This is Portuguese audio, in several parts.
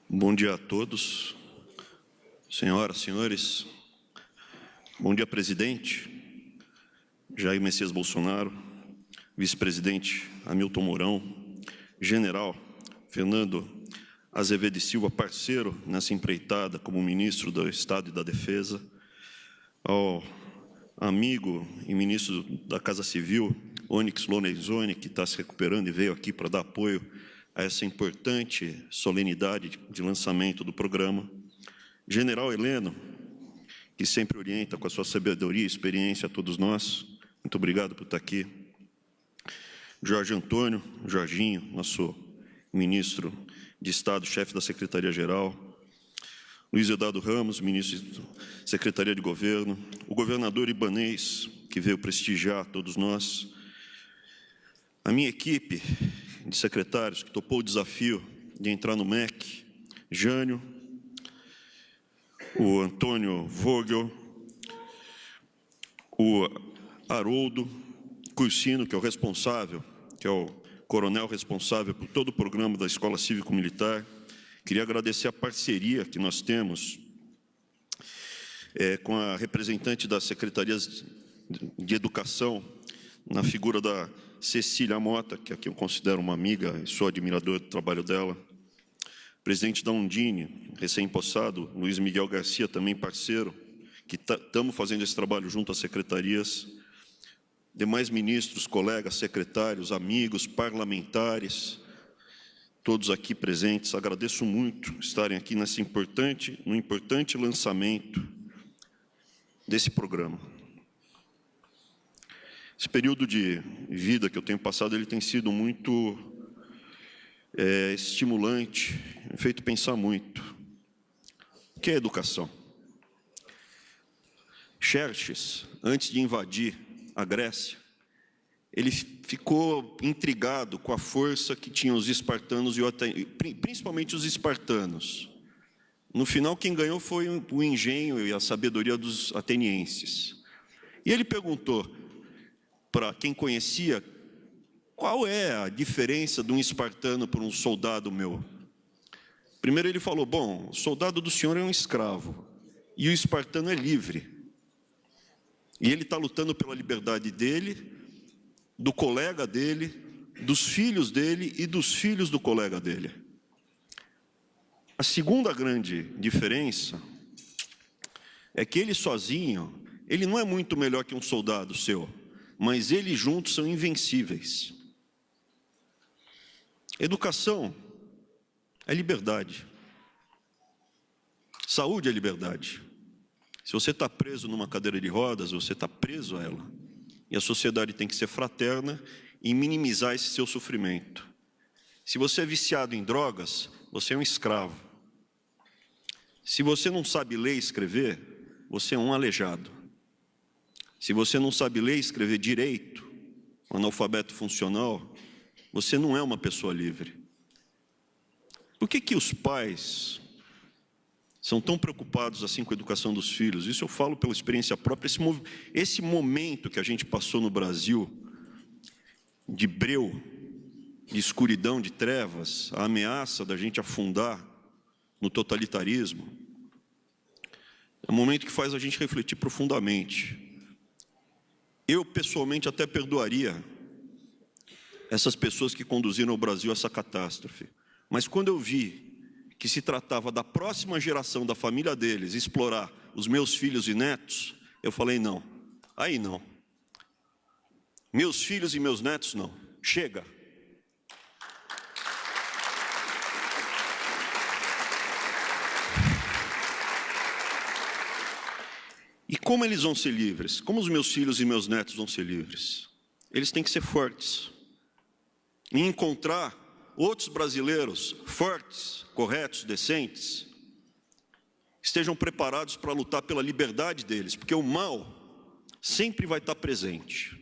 Bom dia a todos, senhoras, senhores. Bom dia, presidente Jair Messias Bolsonaro, vice-presidente Hamilton Mourão, general Fernando Azevedo e Silva, parceiro nessa empreitada como ministro do Estado e da Defesa, ao amigo e ministro da Casa Civil, Onyx Lorenzoni, que está se recuperando e veio aqui para dar apoio a essa importante solenidade de lançamento do programa. General Heleno, que sempre orienta com a sua sabedoria e experiência a todos nós. Muito obrigado por estar aqui. Jorge Antônio, Jorginho, nosso ministro de Estado, chefe da Secretaria-Geral. Luiz Eduardo Ramos, ministro da Secretaria de Governo. O governador Ibanez, que veio prestigiar todos nós. A minha equipe de secretários que topou o desafio de entrar no MEC, Jânio, o Antônio Vogel, o Haroldo Cursino, que é o responsável, que é o coronel responsável por todo o programa da Escola Cívico-Militar. Queria agradecer a parceria que nós temos com a representante das secretarias de Educação, na figura da Cecília Mota, que aqui eu considero uma amiga e sou admirador do trabalho dela. Presidente da Undine, recém-possado, Luiz Miguel Garcia, também parceiro, que estamos fazendo esse trabalho junto às secretarias. Demais ministros, colegas, secretários, amigos, parlamentares, todos aqui presentes. Agradeço muito estarem aqui no importante lançamento desse programa. Esse período de vida que eu tenho passado, ele tem sido muito estimulante, feito pensar muito. O que é educação? Xerxes, antes de invadir a Grécia, ele ficou intrigado com a força que tinham os espartanos, principalmente os espartanos. No final, quem ganhou foi o engenho e a sabedoria dos atenienses. E ele perguntou para quem conhecia, qual é a diferença de um espartano para um soldado meu? Primeiro ele falou, bom, o soldado do senhor é um escravo, e o espartano é livre. E ele está lutando pela liberdade dele, do colega dele, dos filhos dele e dos filhos do colega dele. A segunda grande diferença é que ele sozinho, ele não é muito melhor que um soldado seu, mas eles juntos são invencíveis. Educação é liberdade. Saúde é liberdade. Se você está preso numa cadeira de rodas, você está preso a ela. E a sociedade tem que ser fraterna e minimizar esse seu sofrimento. Se você é viciado em drogas, você é um escravo. Se você não sabe ler e escrever, você é um aleijado. Se você não sabe ler e escrever direito, um analfabeto funcional, você não é uma pessoa livre. Por que os pais são tão preocupados assim com a educação dos filhos? Isso eu falo pela experiência própria. Esse momento que a gente passou no Brasil, de breu, de escuridão, de trevas, a ameaça da gente afundar no totalitarismo, é um momento que faz a gente refletir profundamente. Eu, pessoalmente, até perdoaria essas pessoas que conduziram o Brasil a essa catástrofe. Mas quando eu vi que se tratava da próxima geração da família deles explorar os meus filhos e netos, eu falei, não, aí não. Meus filhos e meus netos, não. Chega. E como eles vão ser livres? Como os meus filhos e meus netos vão ser livres? Eles têm que ser fortes. E encontrar outros brasileiros fortes, corretos, decentes, estejam preparados para lutar pela liberdade deles, porque o mal sempre vai estar presente.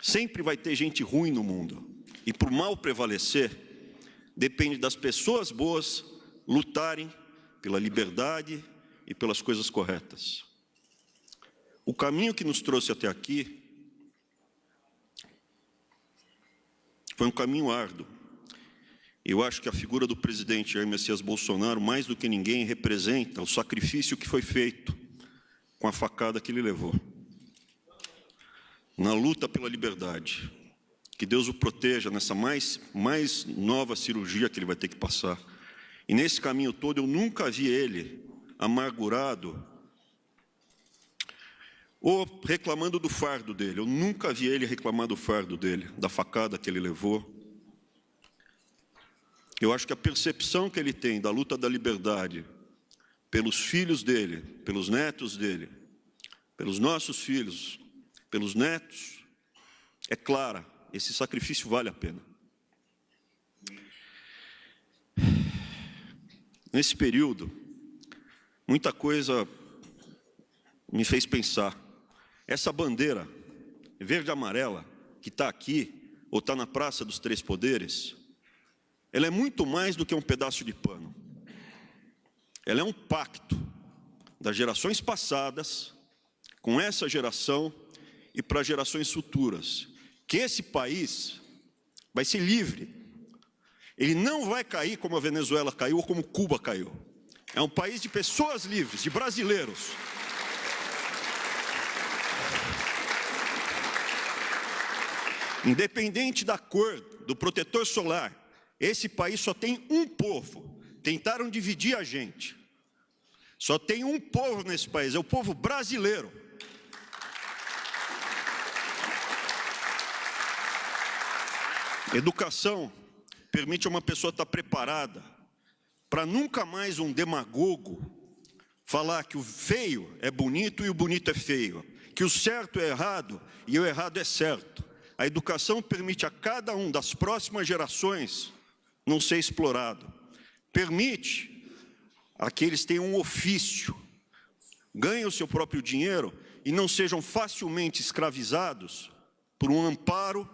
Sempre vai ter gente ruim no mundo. E para o mal prevalecer, depende das pessoas boas lutarem pela liberdade e pelas coisas corretas. O caminho que nos trouxe até aqui foi um caminho árduo. Eu acho que a figura do presidente Jair Messias Bolsonaro, mais do que ninguém, representa o sacrifício que foi feito com a facada que ele levou. Na luta pela liberdade. Que Deus o proteja nessa mais nova cirurgia que ele vai ter que passar. E nesse caminho todo eu nunca vi ele amargurado ou reclamando do fardo dele. Eu nunca vi ele reclamar do fardo dele, da facada que ele levou. Eu acho que a percepção que ele tem da luta da liberdade pelos filhos dele, pelos netos dele, pelos nossos filhos, pelos netos, é clara. Esse sacrifício vale a pena. Nesse período, muita coisa me fez pensar. Essa bandeira verde e amarela que está aqui, ou está na Praça dos Três Poderes, ela é muito mais do que um pedaço de pano. Ela é um pacto das gerações passadas com essa geração e para gerações futuras. Que esse país vai ser livre. Ele não vai cair como a Venezuela caiu ou como Cuba caiu. É um país de pessoas livres, de brasileiros. Independente da cor, do protetor solar, esse país só tem um povo. Tentaram dividir a gente. Só tem um povo nesse país, é o povo brasileiro. Educação permite a uma pessoa estar preparada para nunca mais um demagogo falar que o feio é bonito e o bonito é feio, que o certo é errado e o errado é certo. A educação permite a cada um das próximas gerações não ser explorado. Permite a que eles tenham um ofício, ganhem o seu próprio dinheiro e não sejam facilmente escravizados por um amparo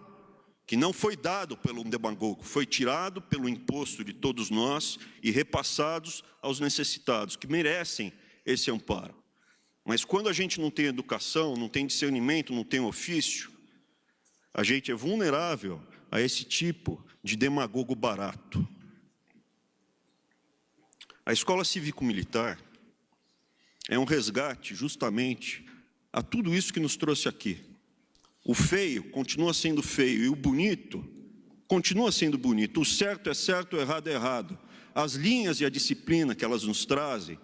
que não foi dado pelo demagogo, foi tirado pelo imposto de todos nós e repassados aos necessitados, que merecem esse amparo. Mas quando a gente não tem educação, não tem discernimento, não tem ofício, a gente é vulnerável a esse tipo de demagogo barato. A escola cívico-militar é um resgate justamente a tudo isso que nos trouxe aqui. O feio continua sendo feio e o bonito continua sendo bonito. O certo é certo, o errado é errado. As linhas e a disciplina que elas nos trazem,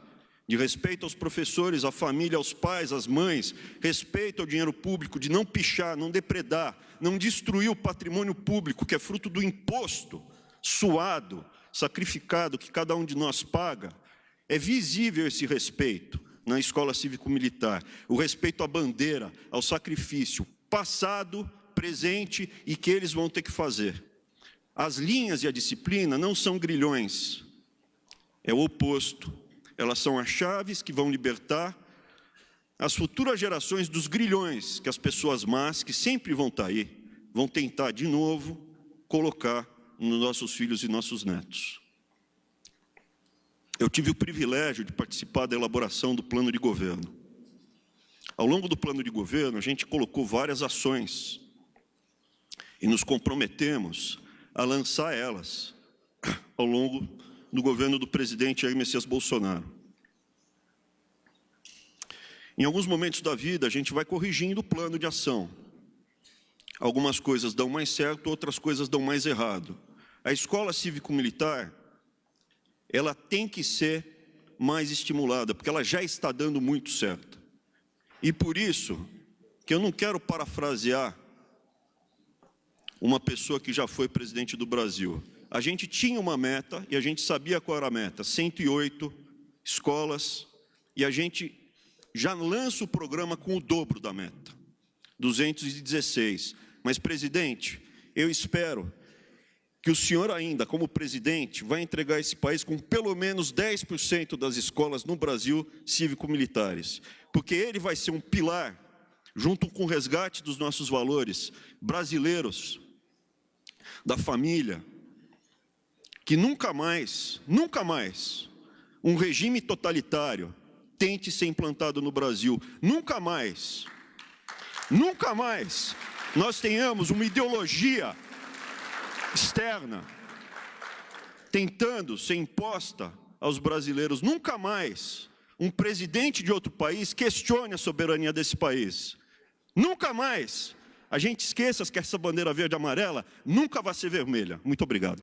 de respeito aos professores, à família, aos pais, às mães, respeito ao dinheiro público, de não pichar, não depredar, não destruir o patrimônio público, que é fruto do imposto suado, sacrificado, que cada um de nós paga. É visível esse respeito na escola cívico-militar, o respeito à bandeira, ao sacrifício, passado, presente e que eles vão ter que fazer. As linhas e a disciplina não são grilhões, é o oposto. Elas são as chaves que vão libertar as futuras gerações dos grilhões que as pessoas más, que sempre vão estar aí, vão tentar de novo colocar nos nossos filhos e nossos netos. Eu tive o privilégio de participar da elaboração do plano de governo. Ao longo do plano de governo, a gente colocou várias ações e nos comprometemos a lançar elas ao longo do governo do presidente Jair Messias Bolsonaro. Em alguns momentos da vida, a gente vai corrigindo o plano de ação. Algumas coisas dão mais certo, outras coisas dão mais errado. A escola cívico-militar, ela tem que ser mais estimulada, porque ela já está dando muito certo. E por isso, que eu não quero parafrasear uma pessoa que já foi presidente do Brasil. A gente tinha uma meta e a gente sabia qual era a meta, 108 escolas, e a gente já lança o programa com o dobro da meta, 216. Mas, presidente, eu espero que o senhor ainda, como presidente, vai entregar esse país com pelo menos 10% das escolas no Brasil cívico-militares, porque ele vai ser um pilar, junto com o resgate dos nossos valores brasileiros, da família, que nunca mais, um regime totalitário tente ser implantado no Brasil. Nunca mais nós tenhamos uma ideologia externa tentando ser imposta aos brasileiros. Nunca mais um presidente de outro país questione a soberania desse país. Nunca mais a gente esqueça que essa bandeira verde e amarela nunca vai ser vermelha. Muito obrigado.